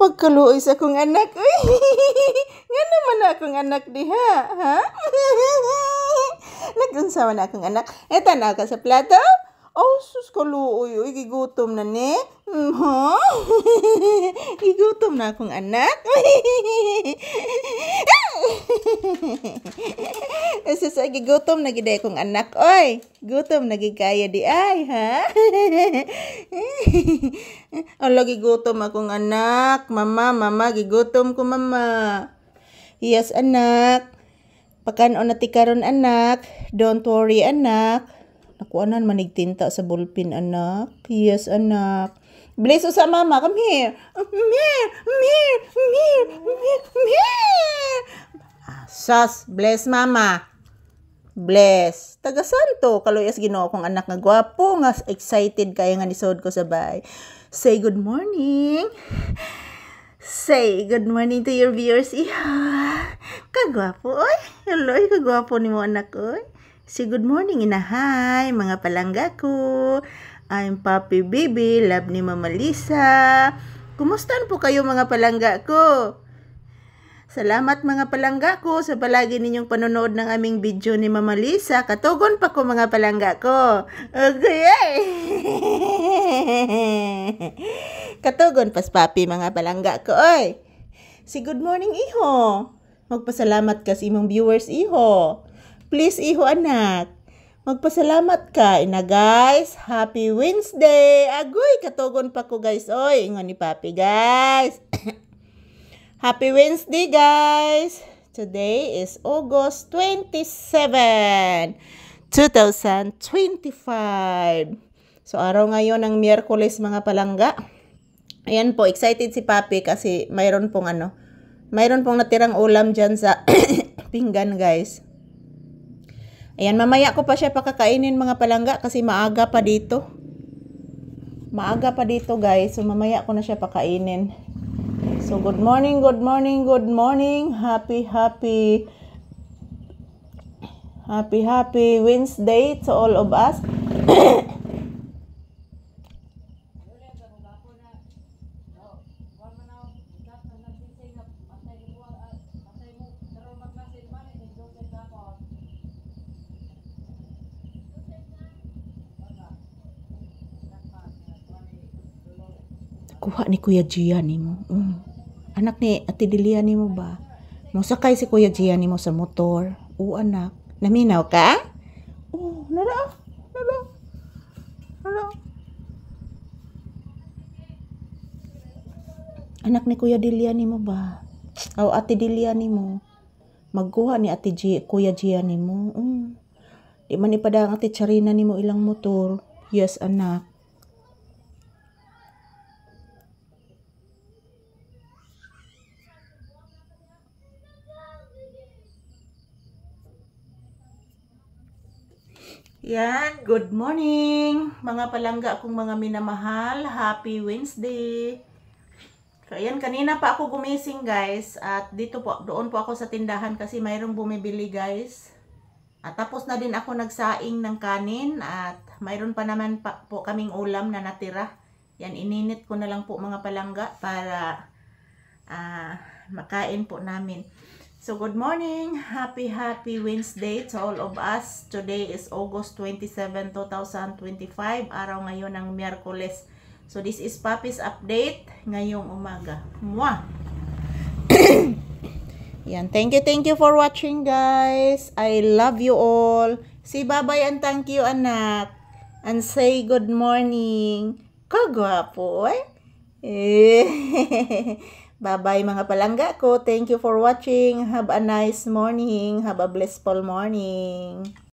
Pagkaluoy sa akong anak. Uy, nga naman na akong anak diha, ha? Nagunsa man akong anak. Eta na ka sa plato? Oh, sus kaluoy. Uy, gigutom na ni. Ha? Gigutom na akong anak. Sus, gigutom na giday akong anak. Oy, gutom na gigaya di ay, ha? Ala, gigutom akong anak. Mama, gigutom ko, mama. Yes, anak. Pakanon na ti karon, anak. Don't worry, anak. Nakuanan manigtinta sa bulpin, anak. Yes, anak. Bless sa mama. Come here. Come here. Sus, bless mama. Bless. Taga santo. Kaluyas Ginoo kong anak nga gwapo. Nga excited kaya nga nisod ko sa bahay. Say good morning. Say good morning to your viewers. Kagwapo, oy. Hello, kagwapo ni mo anak, oy. Say good morning, inahay, mga palangga ko. I'm Papi Bibi, love ni Mama Lisa. Kumusta po kayo mga palangga ko? Salamat mga palangga ko sa palagi ninyong panonood ng aming video ni Mama Lisa. Katugon pa ko mga palangga ko. Okay. Katugon pas Papi mga palangga ko. Oy. Si good morning iho. Magpasalamat ka sa imong viewers iho. Please iho anak. Magpasalamat ka ina guys. Happy Wednesday. Agoy katugon pa ko guys. Oy, ingon ni Papi guys. Happy Wednesday guys. Today is August 27, 2025. So araw ngayon ng Miyerkules mga palangga. Ayan po, excited si Papi kasi mayroon pong natirang ulam dyan sa pinggan guys. Ayan, mamaya ko pa siya pakakainin mga palangga kasi maaga pa dito. Maaga pa dito guys. So mamaya ko na siya pakainin. So good morning. Happy Wednesday to all of us. Kuha ni Kuya Gian ni mo. Anak ni Ate Delia ni mo ba? Musakay si Kuya Gian ni mo sa motor. Oo anak. Naminaw ka? Oo, nara. Anak ni Kuya Delia ni mo ba? O Ate Delia ni mo. Magkuha ni Kuya Gian ni mo. Di man ipadang Ate Charina ni mo ilang motor. Yes anak. Yan, good morning mga palangga akong mga minamahal. Happy Wednesday. So ayan, kanina pa ako gumising guys. At doon po ako sa tindahan kasi mayroong bumibili guys. At tapos na din ako nagsaing ng kanin. At mayroon pa naman po kaming ulam na natira. Yan, ininit ko na lang po mga palangga para makain po namin. So good morning, happy Wednesday to all of us. Today is August 27, 2025, araw ngayon ng Miyerkules. So this is Papi's update ngayong umaga. Mwah! Yan, thank you for watching guys. I love you all. Say bye-bye and thank you anak. And say good morning. Kagwapo eh. Bye-bye mga palangga ko. Thank you for watching. Have a nice morning. Have a blissful morning.